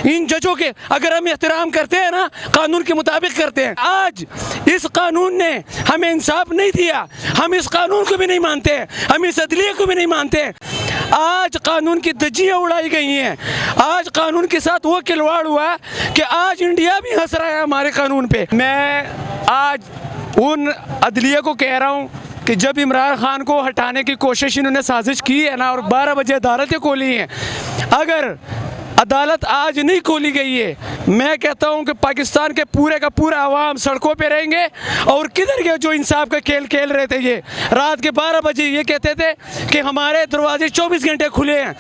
ان ججوں کے اگر ہم احترام کرتے ہیں نا، قانون کے مطابق کرتے ہیں. آج اس قانون نے ہمیں انصاف نہیں دیا، ہم اس قانون کو بھی نہیں مانتے، ہم اس عدلیہ کو بھی نہیں مانتے. آج قانون کی دھجیاں اڑائی گئی ہیں، آج قانون کے ساتھ وہ کھلواڑ ہوا کہ آج انڈیا بھی ہنس رہا ہے ہمارے قانون پہ. میں آج ان عدلیہ کو کہہ رہا ہوں کہ جب عمران خان کو ہٹانے کی کوشش انہوں نے سازش کی ہے نا، اور 12 بجے عدالتیں کھولی ہیں، اگر عدالت آج نہیں کھولی گئی ہے، میں کہتا ہوں کہ پاکستان کے پورے کا پورا عوام سڑکوں پہ رہیں گے. اور کدھر گئے جو انصاف کا کھیل کھیل رہے تھے؟ یہ رات کے 12 بجے یہ کہتے تھے کہ ہمارے دروازے 24 گھنٹے کھلے ہیں.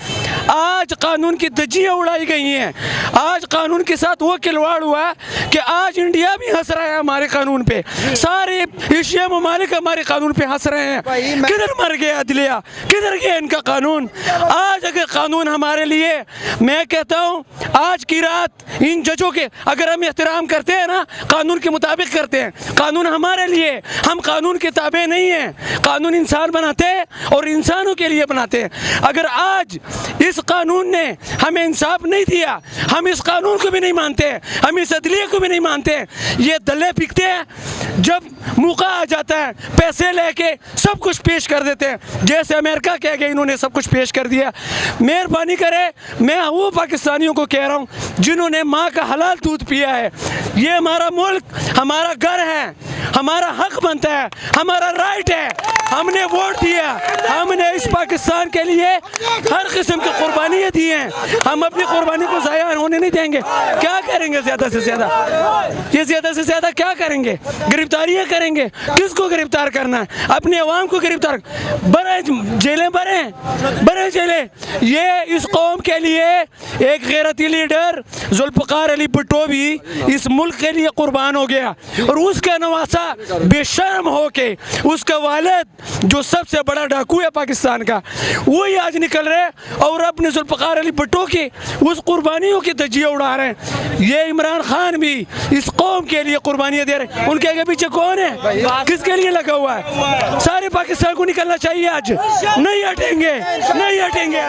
آج قانون کی دھجیاں اڑائی گئی ہیں، آج قانون کے ساتھ وہ کھلواڑ ہوا کہ آج انڈیا بھی ہنس رہا ہے ہمارے قانون پہ. سارے ایشیا ممالک ہمارے قانون پہ ہنس رہے ہیں. کدھر مر گیا عدلیہ؟ کدھر گیا ان کا قانون؟ آج اگر قانون ہمارے لیے، میں کہتا ہوں آج کی رات ان ججوں کے اگر ہم احترام کرتے ہیں نا، قانون کے مطابق کرتے ہیں، قانون ہمارے لیے، ہم قانون کے تابع نہیں ہیں. قانون انسان بناتے ہیں اور انسانوں کے لیے بناتے ہیں. اگر آج اس قانون نے ہمیں انصاف نہیں دیا، ہم اس قانون کو بھی نہیں مانتے، ہم اس عدلیہ کو بھی نہیں مانتے. یہ دلے پکتے ہیں، جب موقع آ جاتا ہے پیسے لے کے سب کچھ پیش کر دیتے ہیں. جیسے امریکہ کہہ گئے انہوں نے سب کچھ پیش کر دیا. مہربانی کرے، میں وہ پاکستانیوں کو کہہ رہا ہوں جنہوں نے ماں کا حلال دودھ پیا ہے، یہ ہمارا ملک، ہمارا گھر ہے، ہمارا حق بنتا ہے، ہمارا رائٹ ہے. ہم نے ووٹ دیا، ہم نے اس پاکستان کے لیے ہر قسم کی قربانیاں دی ہیں. ہم اپنی قربانی کو ضائع ہونے نہیں دیں گے. کیا کریں گے زیادہ سے زیادہ؟ یہ زیادہ سے زیادہ کیا کریں گے؟ گرفتاریاں کریں گے. کس کو گرفتار کرنا ہے؟ اپنے عوام کو گرفتار. بڑے جیلیں بڑے جیلیں. یہ اس قوم کے لیے ایک غیرتی لیڈر ذوالفقار علی بھٹو بھی اس ملک کے لیے قربان ہو گیا، اور اس کا نواسا بے شرم ہو کے اس کا والد جو سب سے بڑا ڈاکو ہے پاکستان کا، وہی آج نکل رہے اور اپنے ذوالفقار علی بھٹو کی اس قربانیوں کی دھجیاں اڑا رہے ہیں. یہ عمران خان بھی اس قوم کے لیے قربانیاں دے رہے ہیں. ان کے آگے پیچھے کون ہے؟ کس کے لیے لگا ہوا ہے؟ سارے پاکستان کو نکلنا چاہیے. آج نہیں ہٹیں گے، نہیں ہٹیں گے.